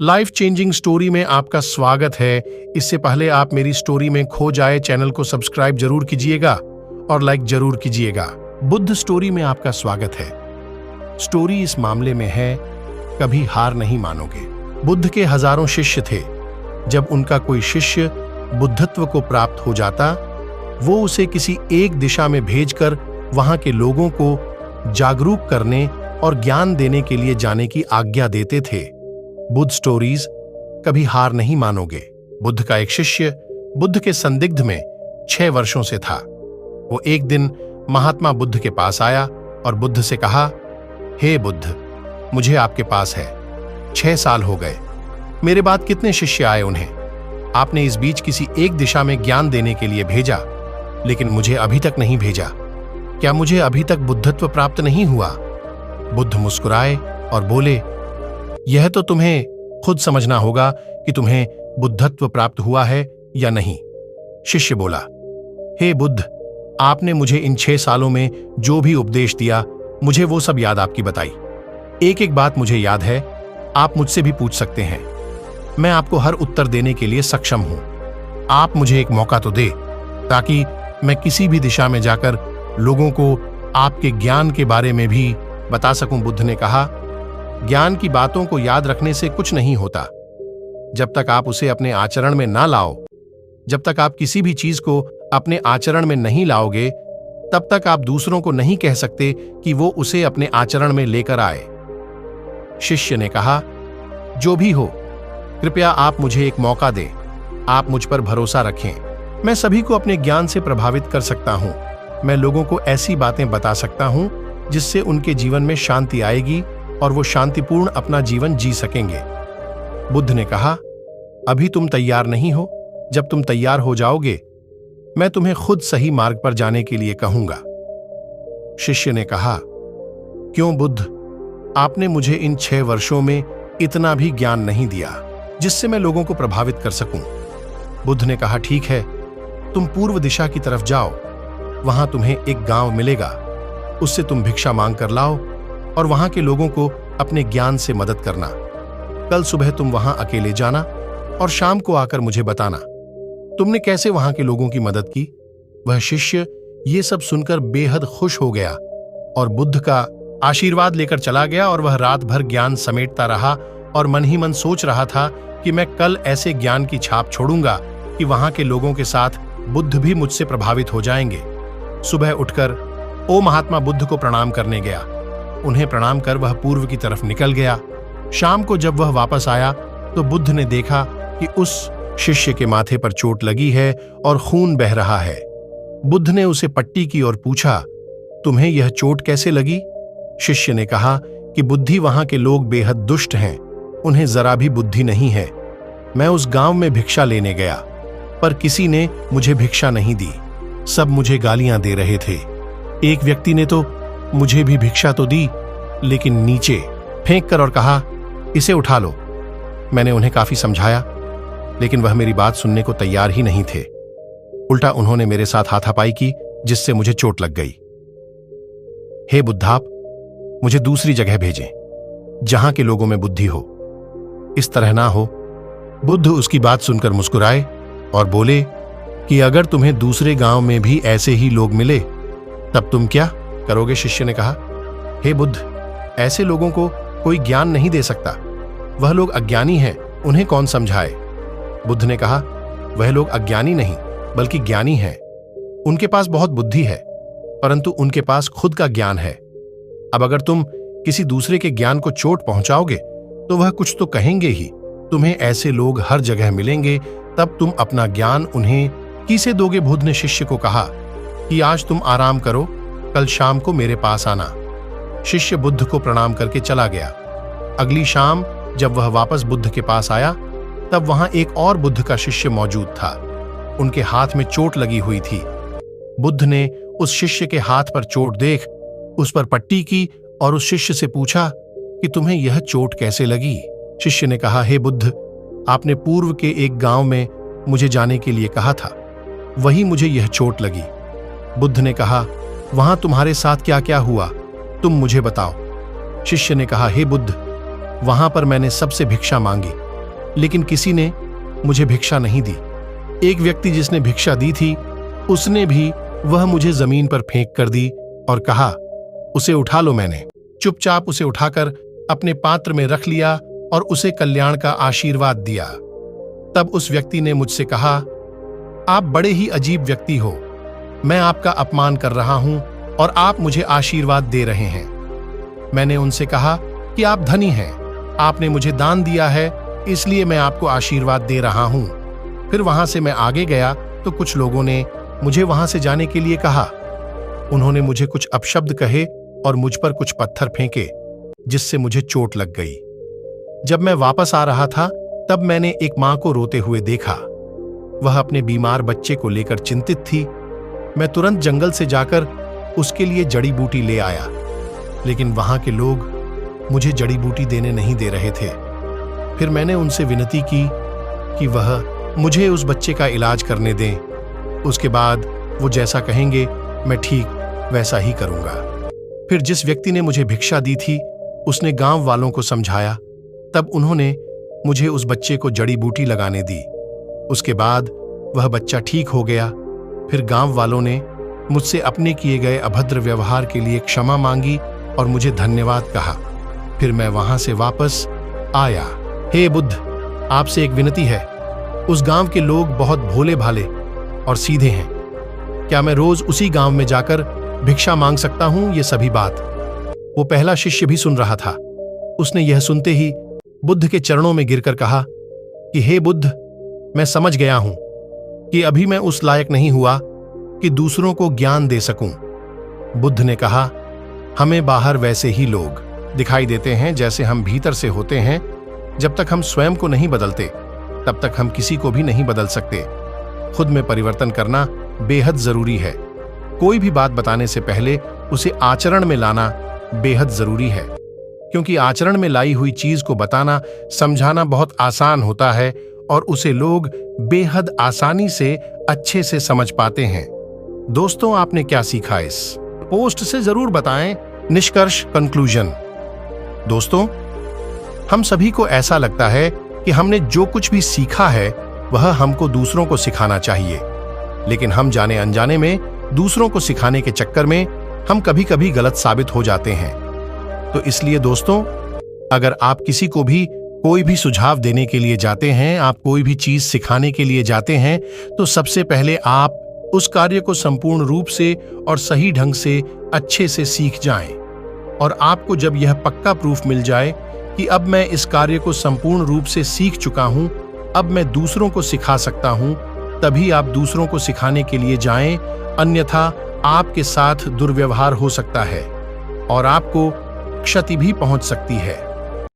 Life changing story में आपका स्वागत है। इससे पहले आप मेरी स्टोरी में खो जाए चैनल को सब्सक्राइब जरूर कीजिएगा और लाइक जरूर कीजिएगा। बुद्ध स्टोरी में आपका स्वागत है। स्टोरी इस मामले में है, कभी हार नहीं मानोगे। बुद्ध के हजारों शिष्य थे। जब उनका कोई शिष्य बुद्धत्व को प्राप्त हो जाता, वो उसे किसी एक दिशा में भेजकर वहां के लोगों को जागरूक करने और ज्ञान देने के लिए जाने की आज्ञा देते थे। बुद्ध स्टोरीज, कभी हार नहीं मानोगे। बुद्ध का एक शिष्य बुद्ध के संदिग्ध में 6 वर्षों से था। वो एक दिन महात्मा बुद्ध के पास आया और बुद्ध से कहा, हे बुद्ध, मुझे आपके पास है। 6 साल हो गए। मेरे बाद कितने शिष्य आए उन्हें। आपने इस बीच किसी एक दिशा में ज्ञान देने के लिए भेजा, लेकिन मुझे अभी तक नहीं भेजा। क्या मुझे अभी तक बुद्धत्व प्राप्त नहीं हुआ? बुद्ध मुस्कुराए और बोले, यह तो तुम्हें खुद समझना होगा कि तुम्हें बुद्धत्व प्राप्त हुआ है या नहीं। शिष्य बोला, हे बुद्ध, आपने मुझे इन 6 सालों में जो भी उपदेश दिया, मुझे वो सब याद आपकी बताई। एक एक बात मुझे याद है। आप मुझसे भी पूछ सकते हैं। मैं आपको हर उत्तर देने के लिए सक्षम हूं। आप मुझे एक मौका तो दे, ताकि मैं किसी भी दिशा में जाकर लोगों को आपके ज्ञान के बारे में भी बता सकूं। बुद्ध ने कहा, ज्ञान की बातों को याद रखने से कुछ नहीं होता। जब तक आप उसे अपने आचरण में ना लाओ, जब तक आप किसी भी चीज को अपने आचरण में नहीं लाओगे, तब तक आप दूसरों को नहीं कह सकते कि वो उसे अपने आचरण में लेकर आए। शिष्य ने कहा, जो भी हो, कृपया आप मुझे एक मौका दें। आप मुझ पर भरोसा रखें। मैं सभी को अपने ज्ञान से प्रभावित कर सकता हूं। मैं लोगों को ऐसी बातें बता सकता हूं जिससे उनके जीवन में शांति आएगी और वो शांतिपूर्ण अपना जीवन जी सकेंगे। बुद्ध ने कहा, अभी तुम तैयार नहीं हो। जब तुम तैयार हो जाओगे, मैं तुम्हें खुद सही मार्ग पर जाने के लिए कहूंगा। शिष्य ने कहा, क्यों बुद्ध, आपने मुझे इन 6 वर्षों में इतना भी ज्ञान नहीं दिया जिससे मैं लोगों को प्रभावित कर सकूं। बुद्ध ने कहा, ठीक है, तुम पूर्व दिशा की तरफ जाओ। वहां तुम्हें एक गांव मिलेगा। उससे तुम भिक्षा मांग कर लाओ और वहां के लोगों को अपने ज्ञान से मदद करना। कल सुबह तुम वहां अकेले जाना और शाम को आकर मुझे बताना तुमने कैसे वहां के लोगों की मदद की। वह शिष्य ये सब सुनकर बेहद खुश हो गया और बुद्ध का आशीर्वाद लेकर चला गया। और वह रात भर ज्ञान समेटता रहा और मन ही मन सोच रहा था कि मैं कल ऐसे ज्ञान की छाप छोड़ूंगा कि वहां के लोगों के साथ बुद्ध भी मुझसे प्रभावित हो जाएंगे। सुबह उठकर ओ महात्मा बुद्ध को प्रणाम करने गया। उन्हें प्रणाम कर वह पूर्व की तरफ निकल गया। शाम को जब वह वापस आया तो बुद्ध ने देखा कि उस शिष्य के माथे पर चोट लगी है और खून बह रहा है। बुद्ध ने उसे पट्टी की और पूछा, तुम्हें यह चोट कैसे लगी? शिष्य ने कहा कि बुद्धि, वहां के लोग बेहद दुष्ट हैं। उन्हें जरा भी बुद्धि नहीं है। मैं उस गांव में भिक्षा लेने गया, पर किसी ने मुझे भिक्षा नहीं दी। सब मुझे गालियां दे रहे थे। एक व्यक्ति ने तो मुझे भी भिक्षा तो दी, लेकिन नीचे फेंक कर और कहा, इसे उठा लो। मैंने उन्हें काफी समझाया, लेकिन वह मेरी बात सुनने को तैयार ही नहीं थे। उल्टा उन्होंने मेरे साथ हाथापाई की, जिससे मुझे चोट लग गई। हे बुद्धाप, मुझे दूसरी जगह भेजें जहां के लोगों में बुद्धि हो। इस तरह ना हो। बुद्ध उसकी बात सुनकर मुस्कुराए और बोले कि अगर तुम्हें दूसरे गांव में भी ऐसे ही लोग मिले, तब तुम क्या करोगे? शिष्य ने कहा, हे बुद्ध, ऐसे लोगों को कोई ज्ञान नहीं दे सकता। वह लोग अज्ञानी हैं, उन्हें कौन समझाए? बुद्ध ने कहा, वह लोग अज्ञानी नहीं बल्कि ज्ञानी हैं। उनके पास बहुत बुद्धि है, परंतु उनके पास खुद का ज्ञान है। अब अगर तुम किसी दूसरे के ज्ञान को चोट पहुंचाओगे तो वह कुछ तो कहेंगे ही। तुम्हें ऐसे लोग हर जगह मिलेंगे, तब तुम अपना ज्ञान उन्हें किसे दोगे? बुद्ध ने शिष्य को कहा कि आज तुम आराम करो, कल शाम को मेरे पास आना। शिष्य बुद्ध को प्रणाम करके चला गया। अगली शाम जब वह वापस बुद्ध के पास आया, तब वहां एक और बुद्ध का शिष्य मौजूद था। उनके हाथ में चोट लगी हुई थी। बुद्ध ने उस शिष्य के हाथ पर चोट देख उस पर पट्टी की और उस शिष्य से पूछा कि तुम्हें यह चोट कैसे लगी? शिष्य ने कहा, हे बुद्ध, आपने पूर्व के एक गांव में मुझे जाने के लिए कहा था, वही मुझे यह चोट लगी। बुद्ध ने कहा, वहां तुम्हारे साथ क्या क्या हुआ, तुम मुझे बताओ। शिष्य ने कहा, हे बुद्ध, वहां पर मैंने सबसे भिक्षा मांगी, लेकिन किसी ने मुझे भिक्षा नहीं दी। एक व्यक्ति जिसने भिक्षा दी थी, उसने भी वह मुझे जमीन पर फेंक कर दी और कहा, उसे उठा लो। मैंने चुपचाप उसे उठाकर अपने पात्र में रख लिया और उसे कल्याण का आशीर्वाद दिया। तब उस व्यक्ति ने मुझसे कहा, आप बड़े ही अजीब व्यक्ति हो। मैं आपका अपमान कर रहा हूं और आप मुझे आशीर्वाद दे रहे हैं। मैंने उनसे कहा कि आप धनी हैं, आपने मुझे दान दिया है, इसलिए मैं आपको आशीर्वाद दे रहा हूं। फिर वहां से मैं आगे गया तो कुछ लोगों ने मुझे वहां से जाने के लिए कहा। उन्होंने मुझे कुछ अपशब्द कहे और मुझ पर कुछ पत्थर फेंके, जिससे मुझे चोट लग गई। जब मैं वापस आ रहा था तब मैंने एक मां को रोते हुए देखा। वह अपने बीमार बच्चे को लेकर चिंतित थी। मैं तुरंत जंगल से जाकर उसके लिए जड़ी बूटी ले आया, लेकिन वहां के लोग मुझे जड़ी बूटी देने नहीं दे रहे थे। फिर मैंने उनसे विनती की कि वह मुझे उस बच्चे का इलाज करने दें। उसके बाद वो जैसा कहेंगे मैं ठीक वैसा ही करूंगा। फिर जिस व्यक्ति ने मुझे भिक्षा दी थी, उसने गांव वालों को समझाया। तब उन्होंने मुझे उस बच्चे को जड़ी बूटी लगाने दी। उसके बाद वह बच्चा ठीक हो गया। फिर गांव वालों ने मुझसे अपने किए गए अभद्र व्यवहार के लिए क्षमा मांगी और मुझे धन्यवाद कहा। फिर मैं वहां से वापस आया। हे बुद्ध, आपसे एक विनती है। उस गांव के लोग बहुत भोले भाले और सीधे हैं। क्या मैं रोज उसी गांव में जाकर भिक्षा मांग सकता हूं? ये सभी बात वो पहला शिष्य भी सुन रहा था। उसने यह सुनते ही बुद्ध के चरणों में गिरकर कहा कि हे बुद्ध, मैं समझ गया हूं कि अभी मैं उस लायक नहीं हुआ कि दूसरों को ज्ञान दे सकूं। बुद्ध ने कहा, हमें बाहर वैसे ही लोग दिखाई देते हैं जैसे हम भीतर से होते हैं। जब तक हम स्वयं को नहीं बदलते तब तक हम किसी को भी नहीं बदल सकते। खुद में परिवर्तन करना बेहद जरूरी है। कोई भी बात बताने से पहले उसे आचरण में लाना बेहद जरूरी है, क्योंकि आचरण में लाई हुई चीज को बताना समझाना बहुत आसान होता है और उसे लोग बेहद आसानी से अच्छे से समझ पाते हैं। दोस्तों, आपने क्या सीखा इस पोस्ट से जरूर बताएं। निष्कर्ष, कंक्लूजन। दोस्तों, हम सभी को ऐसा लगता है कि हमने जो कुछ भी सीखा है वह हमको दूसरों को सिखाना चाहिए, लेकिन हम जाने अनजाने में दूसरों को सिखाने के चक्कर में हम कभी कभी गलत साबित हो जाते हैं। तो इसलिए दोस्तों, अगर आप किसी को भी कोई भी सुझाव देने के लिए जाते हैं, आप कोई भी चीज सिखाने के लिए जाते हैं, तो सबसे पहले आप उस कार्य को संपूर्ण रूप से और सही ढंग से अच्छे से सीख जाएं। और आपको जब यह पक्का प्रूफ मिल जाए कि अब मैं इस कार्य को संपूर्ण रूप से सीख चुका हूं, अब मैं दूसरों को सिखा सकता हूं, तभी आप दूसरों को सिखाने के लिए जाएं। अन्यथा आपके साथ दुर्व्यवहार हो सकता है और आपको क्षति भी पहुंच सकती है।